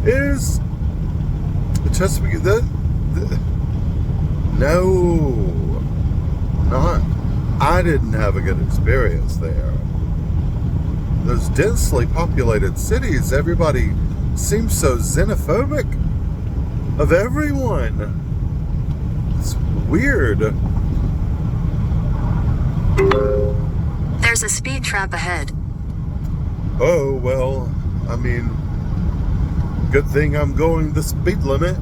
is, the Chesapeake, I didn't have a good experience there. Those densely populated cities, everybody seems so xenophobic of everyone. It's weird. There's a speed trap ahead. Oh, well, I mean, good thing I'm going the speed limit.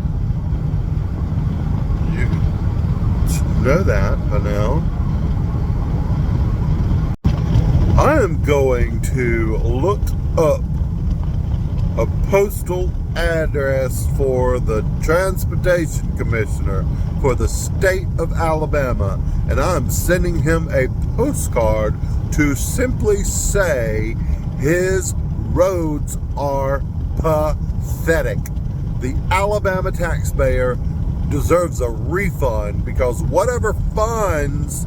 You should know that by now. I am going to look up a postal address for the Transportation Commissioner for the state of Alabama, and I'm sending him a postcard to simply say his roads are pathetic. The Alabama taxpayer deserves a refund because whatever funds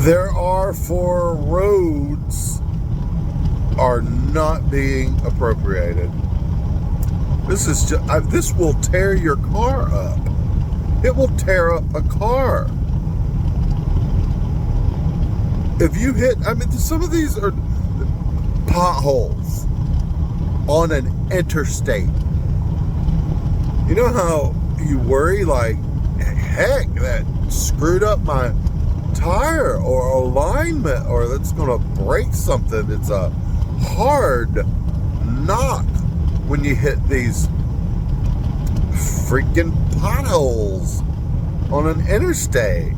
there are for roads are not being appropriated. This is just, this will tear your car up. It will tear up a car. If you hit, I mean, some of these are potholes on an interstate. You know how you worry, like, heck, that screwed up my tire or alignment, or that's going to break something. It's a hard knock when you hit these freaking potholes on an interstate.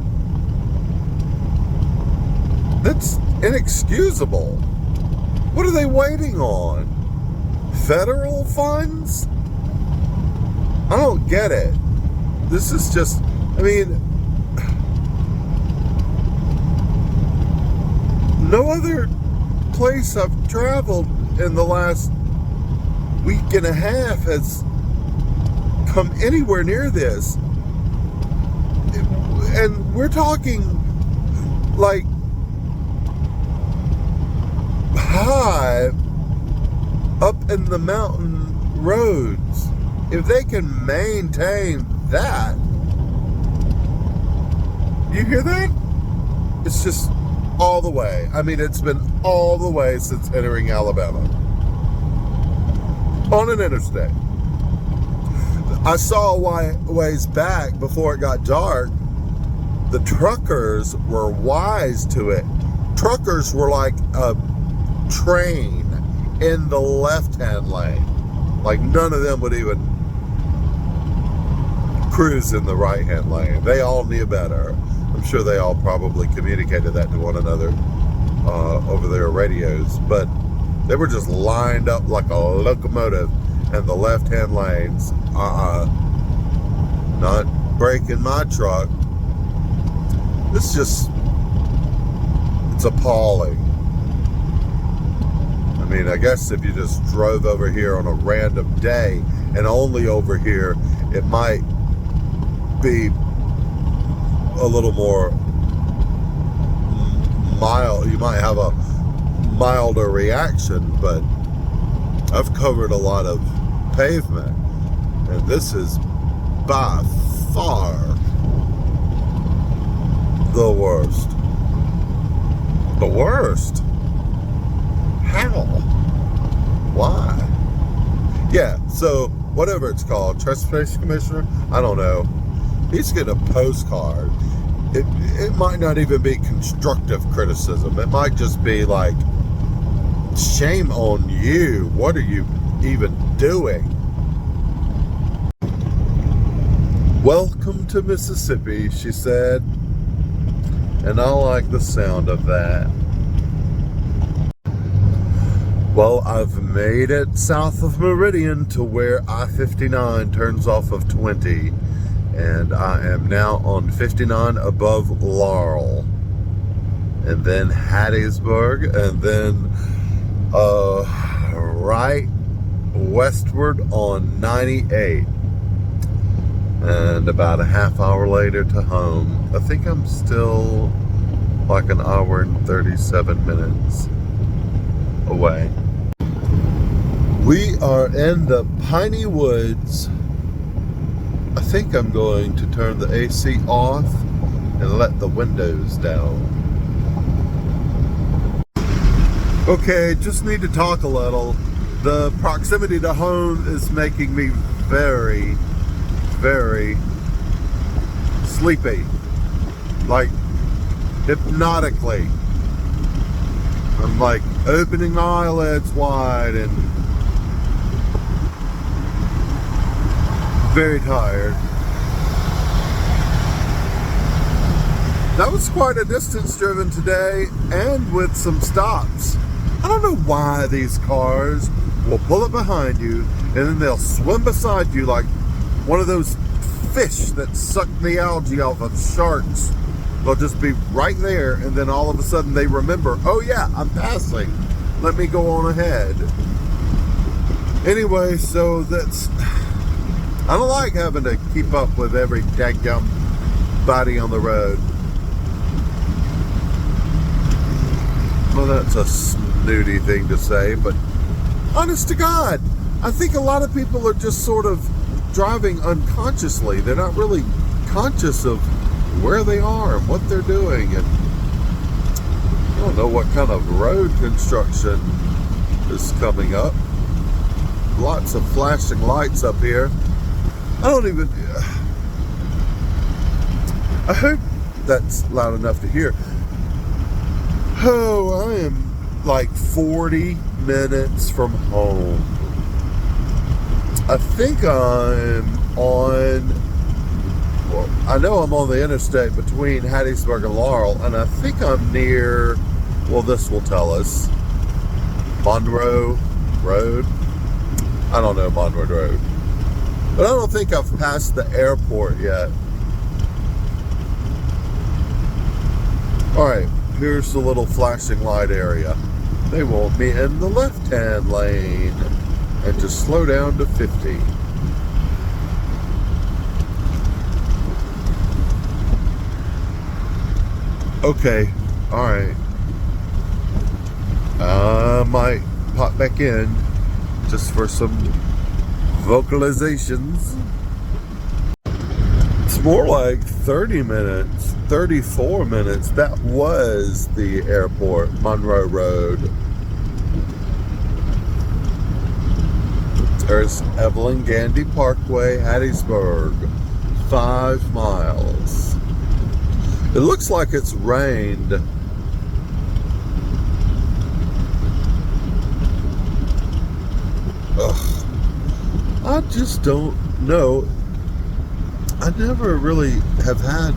That's inexcusable. What are they waiting on? Federal funds? I don't get it. This is just, I mean, no other place I've traveled in the last week and a half has come anywhere near this. And we're talking like high up in the mountain roads. If they can maintain that, you hear that? It's just all the way. I mean, it's been all the way since entering Alabama on an interstate. I saw a ways back before it got dark, the truckers were wise to it. Truckers were like a train in the left-hand lane. Like none of them would even cruise in the right-hand lane. They all knew better. I'm sure they all probably communicated that to one another over their radios, but they were just lined up like a locomotive in the left-hand lanes. Not braking my truck. It's appalling. I mean, I guess if you just drove over here on a random day and only over here, it might be a little more mild. You might have a milder reaction, but I've covered a lot of pavement, and this is by far the worst. The worst? How? Why? Yeah, so whatever it's called, Transportation Commissioner, I don't know. He's getting a postcard. it might not even be constructive criticism. It might just be like, shame on you. What are you even doing? Welcome to Mississippi, she said. And I like the sound of that. Well, I've made it south of Meridian to where I-59 turns off of 20. And I am now on 59 above Laurel. And then Hattiesburg. And then right westward on 98. And about a half hour later to home. I think I'm still like an hour and 37 minutes away. We are in the piney woods. I think I'm going to turn the AC off and let the windows down. Okay, just need to talk a little. The proximity to home is making me very, very sleepy. Like hypnotically. I'm like opening my eyelids wide and very tired. That was quite a distance driven today and with some stops. I don't know why these cars will pull up behind you and then they'll swim beside you like one of those fish that suck the algae off of sharks. They'll just be right there and then all of a sudden they remember, oh yeah, I'm passing. Let me go on ahead. Anyway, so that's... I don't like having to keep up with every daggum body on the road. Well, that's a snooty thing to say, but honest to God, I think a lot of people are just sort of driving unconsciously. They're not really conscious of where they are and what they're doing. And I don't know what kind of road construction is coming up. Lots of flashing lights up here. I don't even... I hope that's loud enough to hear. Oh, I am like 40 minutes from home. I think I'm on... Well, I know I'm on the interstate between Hattiesburg and Laurel, and I think I'm near... Well, this will tell us. Monroe Road? I don't know Monroe Road. But I don't think I've passed the airport yet. Alright, here's the little flashing light area. They want me in the left-hand lane. And just slow down to 50. Okay, alright. I might pop back in just for some vocalizations. It's more like 30 minutes, 34 minutes. That was the airport, Monroe Road. There's Evelyn Gandy Parkway, Hattiesburg, 5 miles. It looks like it's rained. Ugh. I just don't know. I never really have had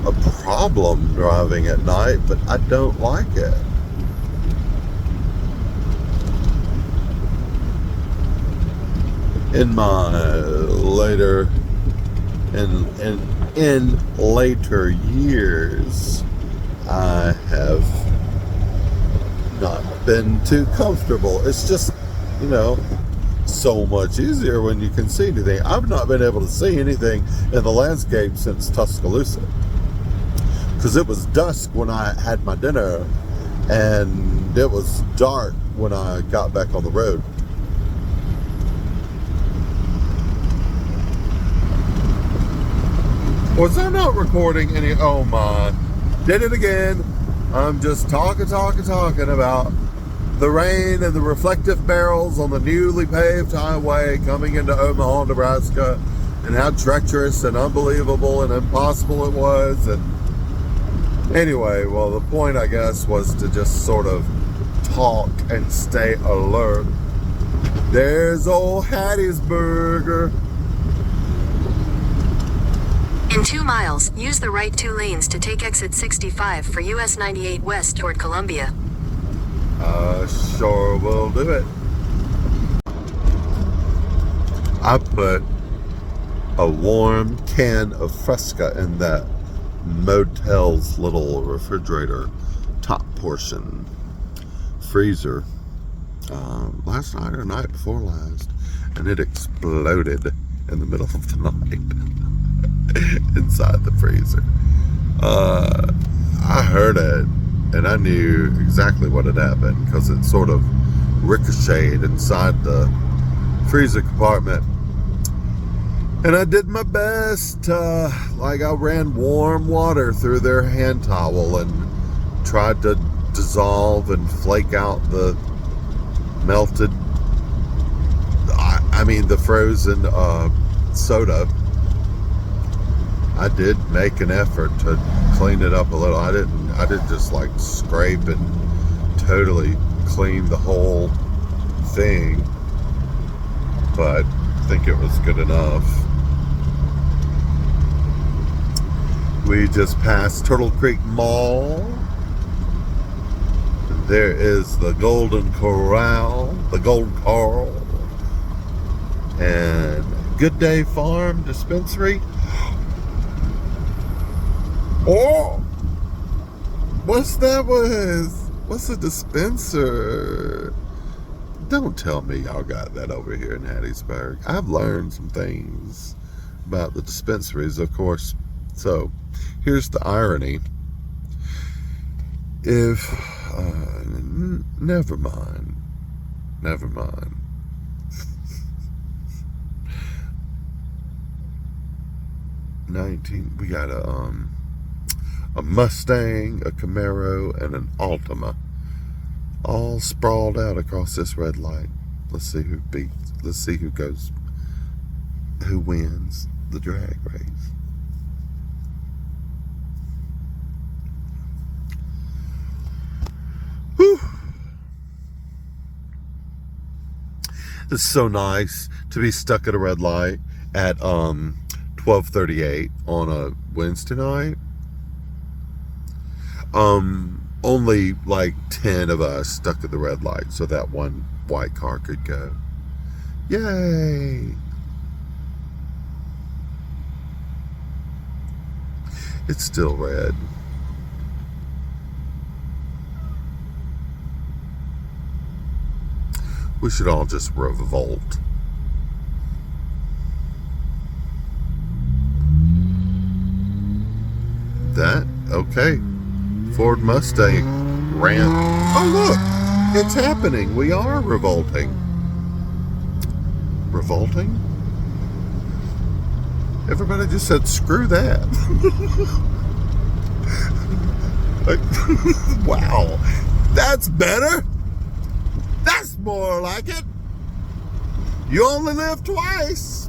a problem driving at night, but I don't like it. In my later in later years, I have not been too comfortable. It's just, you know, so much easier when you can see anything. I've not been able to see anything in the landscape since Tuscaloosa, because it was dusk when I had my dinner and it was dark when I got back on the road. Was I not recording any? Oh my, did it again. I'm just talking about the rain and the reflective barrels on the newly paved highway coming into Omaha, Nebraska. and how treacherous and unbelievable and impossible it was. And anyway, well, the point, I guess, was to just sort of talk and stay alert. There's old Hattie's Burger. In 2 miles, use the right 2 lanes to take exit 65 for US 98 west toward Columbia. Sure will do it. I put a warm can of Fresca in that motel's little refrigerator top portion freezer last night or night before last, and it exploded in the middle of the night inside the freezer. I heard it, and I knew exactly what had happened because it sort of ricocheted inside the freezer compartment. And I did my best. Like, I ran warm water through their hand towel and tried to dissolve and flake out the melted, the frozen soda. I did make an effort to clean it up a little. I didn't just like scrape and totally clean the whole thing, but I think it was good enough. We just passed Turtle Creek Mall. There is the Golden Corral, and Good Day Farm Dispensary. Oh, what's that was? What's a dispenser? Don't tell me y'all got that over here in Hattiesburg. I've learned some things about the dispensaries, of course. So, here's the irony. Never mind. 19, we got a Mustang, a Camaro, and an Altima, all sprawled out across this red light. Let's see who wins the drag race. Whew. It's so nice to be stuck at a red light at 12:38 on a Wednesday night. Only like 10 of us stuck at the red light so that one white car could go. Yay! It's still red. We should all just revolt. Okay. Ford Mustang ran. Oh, look! It's happening. We are revolting. Revolting? Everybody just said, screw that. Wow. That's better. That's more like it. You only live twice.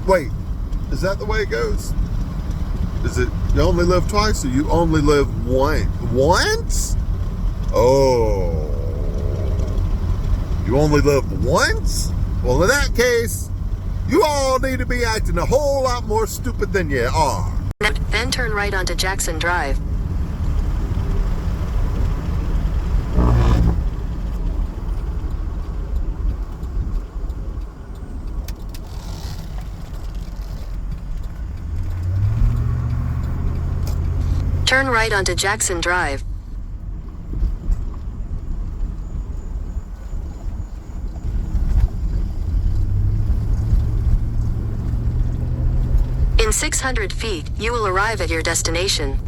Wait, is that the way it goes? Is it you only live twice, or you only live once? Oh. You only live once? Well, in that case, you all need to be acting a whole lot more stupid than you are. Then turn right onto Jackson Drive. Turn right onto Jackson Drive. In 600 feet, you will arrive at your destination.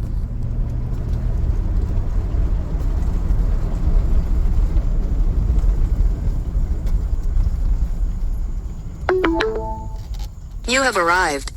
You have arrived.